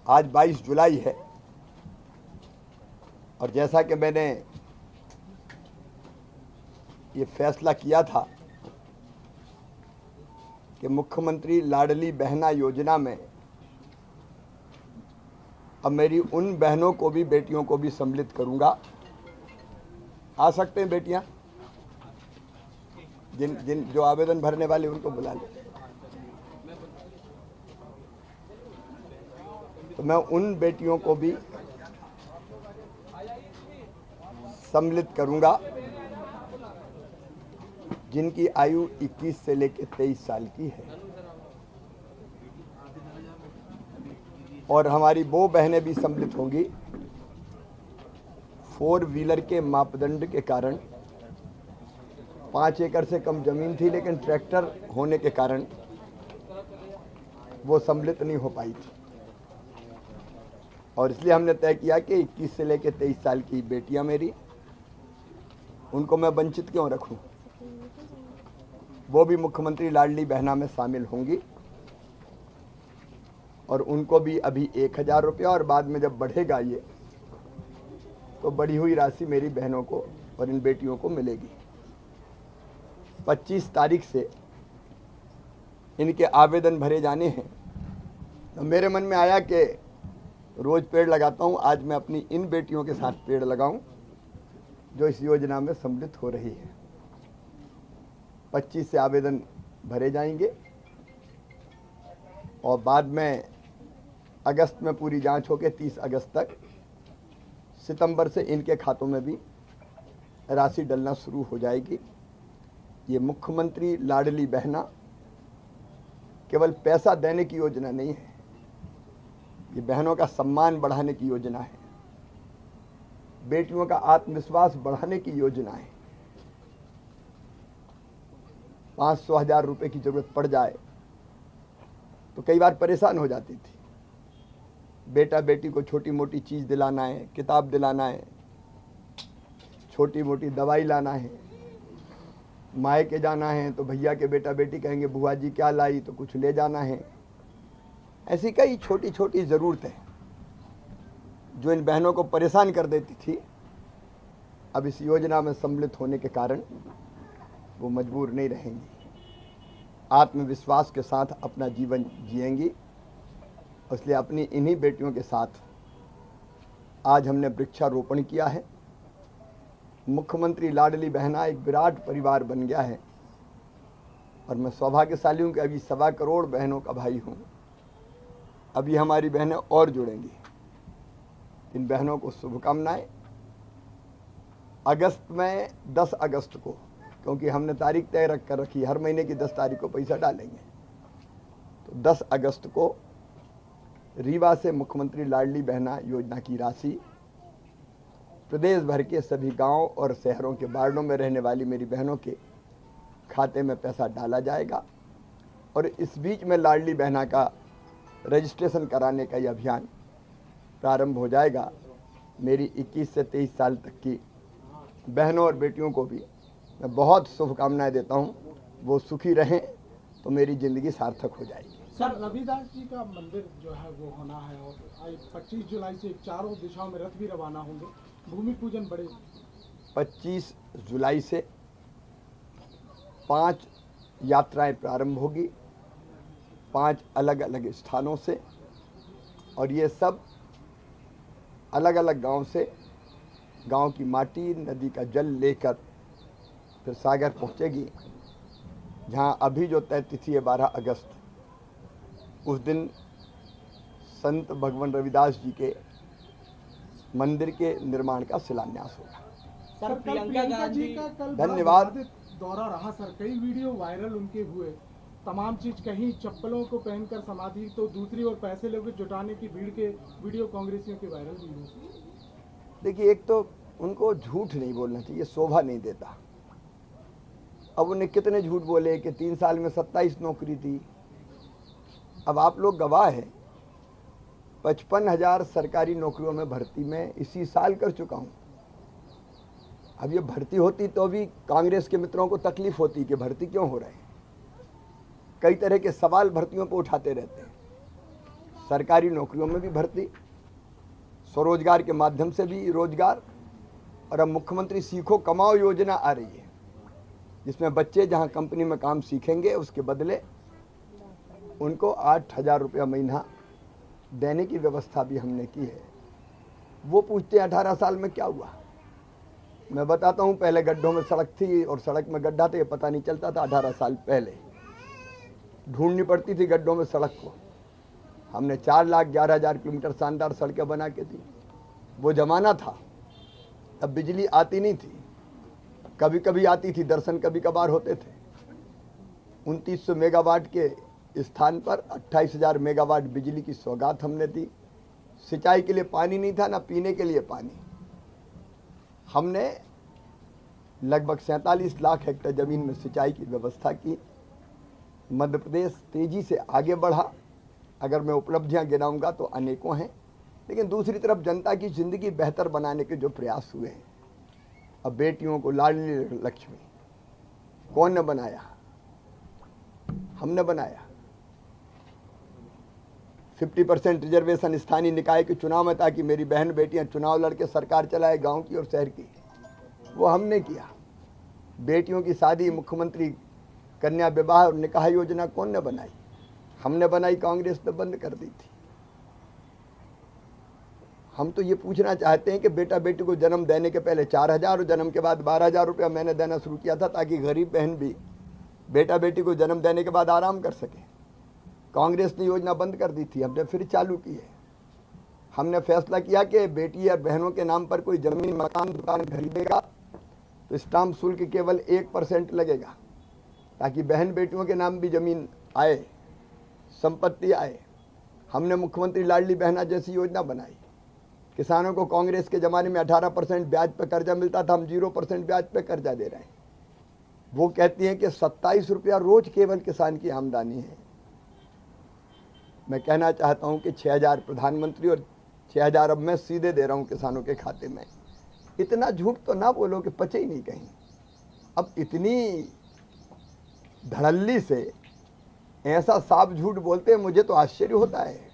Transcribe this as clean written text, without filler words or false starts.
आज 22 जुलाई है और जैसा कि मैंने ये फैसला किया था कि मुख्यमंत्री लाडली बहना योजना में अब मेरी उन बहनों को भी, बेटियों को भी सम्मिलित करूंगा। आ सकते हैं बेटियां, जिन जो आवेदन भरने वाले उनको बुला लें। तो मैं उन बेटियों को भी सम्मिलित करूंगा जिनकी आयु 21 से लेकर 23 साल की है, और हमारी वो बहनें भी सम्मिलित होंगी 4 व्हीलर के मापदंड के कारण। 5 एकड़ से कम जमीन थी, लेकिन ट्रैक्टर होने के कारण वो सम्मिलित नहीं हो पाई थी, और इसलिए हमने तय किया कि 21 से लेकर 23 साल की बेटियां मेरी, उनको मैं वंचित क्यों रखूं। वो भी मुख्यमंत्री लाडली बहना में शामिल होंगी, और उनको भी अभी 1000 रुपया, और बाद में जब बढ़ेगा ये तो बढ़ी हुई राशि मेरी बहनों को और इन बेटियों को मिलेगी। 25 तारीख से इनके आवेदन भरे जाने हैं। तो मेरे मन में आया कि रोज पेड़ लगाता हूं, आज मैं अपनी इन बेटियों के साथ पेड़ लगाऊं जो इस योजना में सम्मिलित हो रही है। 25 से आवेदन भरे जाएंगे और बाद में अगस्त में पूरी जांच होकर 30 अगस्त तक, सितंबर से इनके खातों में भी राशि डलना शुरू हो जाएगी। ये मुख्यमंत्री लाडली बहना केवल पैसा देने की योजना नहीं है, ये बहनों का सम्मान बढ़ाने की योजना है, बेटियों का आत्मविश्वास बढ़ाने की योजना है। 500,000 रुपए की जरूरत पड़ जाए तो कई बार परेशान हो जाती थी। बेटा बेटी को छोटी मोटी चीज़ दिलाना है, किताब दिलाना है, छोटी मोटी दवाई लाना है, मायके जाना है तो भैया के बेटा बेटी कहेंगे बुआ जी क्या लाई, तो कुछ ले जाना है। ऐसी कई छोटी छोटी ज़रूरतें जो इन बहनों को परेशान कर देती थी, अब इस योजना में सम्मिलित होने के कारण वो मजबूर नहीं रहेंगी, आत्मविश्वास के साथ अपना जीवन जिएंगी। इसलिए अपनी इन्हीं बेटियों के साथ आज हमने वृक्षारोपण किया है। मुख्यमंत्री लाडली बहना एक विराट परिवार बन गया है, और मैं सौभाग्यशाली हूँ कि अभी 1.25 करोड़ बहनों का भाई हूँ। अभी हमारी बहनें और जुड़ेंगी। इन बहनों को शुभकामनाएं। अगस्त में 10 अगस्त को, क्योंकि हमने तारीख तय रख कर रखी, हर महीने की 10 तारीख को पैसा डालेंगे, तो 10 अगस्त को रीवा से मुख्यमंत्री लाडली बहना योजना की राशि प्रदेश भर के सभी गांव और शहरों के वार्डों में रहने वाली मेरी बहनों के खाते में पैसा डाला जाएगा। और इस बीच में लाडली बहना का रजिस्ट्रेशन कराने का ये अभियान प्रारंभ हो जाएगा। मेरी 21 से 23 साल तक की बहनों और बेटियों को भी मैं बहुत शुभकामनाएं देता हूं। वो सुखी रहें तो मेरी ज़िंदगी सार्थक हो जाएगी। सर, रविदास जी का मंदिर जो है वो होना है, और 25 जुलाई से चारों दिशाओं में रथ भी रवाना होंगे, भूमि पूजन बड़े। 25 जुलाई से 5 यात्राएं प्रारंभ होगी, 5 अलग अलग स्थानों से, और ये सब अलग अलग गांव से, गांव की माटी, नदी का जल लेकर फिर सागर पहुंचेगी। जहां अभी जो तय तिथि है 12 अगस्त, उस दिन संत भगवान रविदास जी के मंदिर के निर्माण का शिलान्यास होगा। सर, प्रियंका गांधी का कल धन्यवाद दौरा रहा सर, कई वीडियो वायरल उनके हुए, तमाम चीज, कहीं चप्पलों को पहनकर समाधि, तो दूसरी ओर पैसे लोग जुटाने की भीड़ के वीडियो कांग्रेसियों के वायरल भी हुए। देखिए, एक तो उनको झूठ नहीं बोलना चाहिए, शोभा नहीं देता। अब उन्हें कितने झूठ बोले कि 3 साल में 27 नौकरी थी। अब आप लोग गवाह हैं, 55,000 सरकारी नौकरियों में भर्ती में इसी साल कर चुका हूं। अब ये भर्ती होती तो भी कांग्रेस के मित्रों को तकलीफ होती कि भर्ती क्यों हो रहे हैं। कई तरह के सवाल भर्तियों पर उठाते रहते हैं। सरकारी नौकरियों में भी भर्ती, स्वरोजगार के माध्यम से भी रोजगार, और अब मुख्यमंत्री सीखो कमाओ योजना आ रही है, जिसमें बच्चे जहां कंपनी में काम सीखेंगे उसके बदले उनको 8,000 रुपया महीना देने की व्यवस्था भी हमने की है। वो पूछते हैं 18 साल में क्या हुआ। मैं बताता हूँ, पहले गड्ढों में सड़क थी और सड़क में गड्ढा था, ये पता नहीं चलता था। 18 साल पहले ढूंढनी पड़ती थी गड्ढों में सड़क को। हमने 4,11,000 किलोमीटर शानदार सड़कें बना के दी। वो जमाना था, तब बिजली आती नहीं थी, कभी कभी आती थी, दर्शन कभी कभार होते थे। 2900 मेगावाट के स्थान पर 28,000 मेगावाट बिजली की सौगात हमने दी। सिंचाई के लिए पानी नहीं था, ना पीने के लिए पानी। हमने लगभग 47 लाख हेक्टेयर ज़मीन में सिंचाई की व्यवस्था की। मध्य प्रदेश तेज़ी से आगे बढ़ा। अगर मैं उपलब्धियां गिनाऊंगा तो अनेकों हैं, लेकिन दूसरी तरफ जनता की ज़िंदगी बेहतर बनाने के जो प्रयास हुए हैं, अब बेटियों को लाडली लक्ष्मी कौन ने बनाया? हमने बनाया। 50% रिजर्वेशन स्थानीय निकाय के चुनाव में, ताकि मेरी बहन बेटियां चुनाव लड़के सरकार चलाए, गांव की और शहर की, वो हमने किया। बेटियों की शादी, मुख्यमंत्री कन्या विवाह और निकाह योजना कौन ने बनाई? हमने बनाई, कांग्रेस ने बंद कर दी थी। हम तो ये पूछना चाहते हैं कि बेटा बेटी को जन्म देने के पहले 4,000 और जन्म के बाद 12,000 रुपया मैंने देना शुरू किया था, ताकि गरीब बहन भी बेटा बेटी को जन्म देने के बाद आराम कर सके। कांग्रेस ने योजना बंद कर दी थी, हमने फिर चालू की है। हमने फैसला किया कि बेटी या बहनों के नाम पर कोई जमीन, मकान, दुकान खरीदेगा तो स्टाम्प शुल्क केवल 1% लगेगा, ताकि बहन बेटियों के नाम भी जमीन आए, संपत्ति आए। हमने मुख्यमंत्री लाडली बहना जैसी योजना बनाई। किसानों को कांग्रेस के ज़माने में 18% ब्याज पर कर्जा मिलता था, हम 0% ब्याज पर कर्जा दे रहे हैं। वो कहती हैं कि 27 रुपया रोज केवल किसान की आमदनी है। मैं कहना चाहता हूं कि 6,000 प्रधानमंत्री और 6,000 अब मैं सीधे दे रहा हूं किसानों के खाते में। इतना झूठ तो ना बोलो कि पचे ही नहीं कहीं। अब इतनी धड़ल्ली से ऐसा साफ झूठ बोलते हैं, मुझे तो आश्चर्य होता है।